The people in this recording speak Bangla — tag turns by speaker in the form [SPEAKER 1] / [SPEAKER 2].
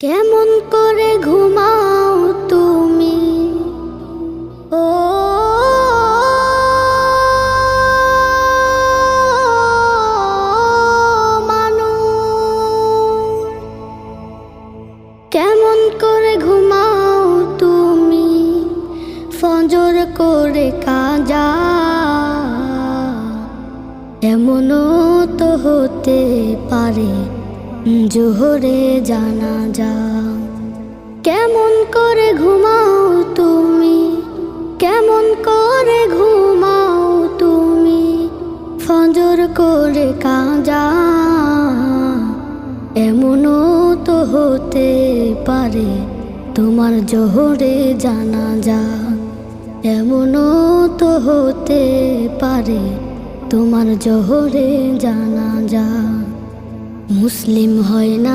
[SPEAKER 1] কেমন করে ঘুমাও তুমি ও মানুষ, কেমন করে ঘুমাও তুমি ফজর করে কাজা। এমনও তো হতে পারে জোহরে জানাজা। কেমন করে ঘুমাও তুমি, কেমন করে ঘুমাও তুমি ফজর করে কাজা। এমনও তো হতে পারে তোমার জোহরে জানাজা। এমনও তো হতে পারে তোমার জোহরে জানাজা। মুসলিম হয় না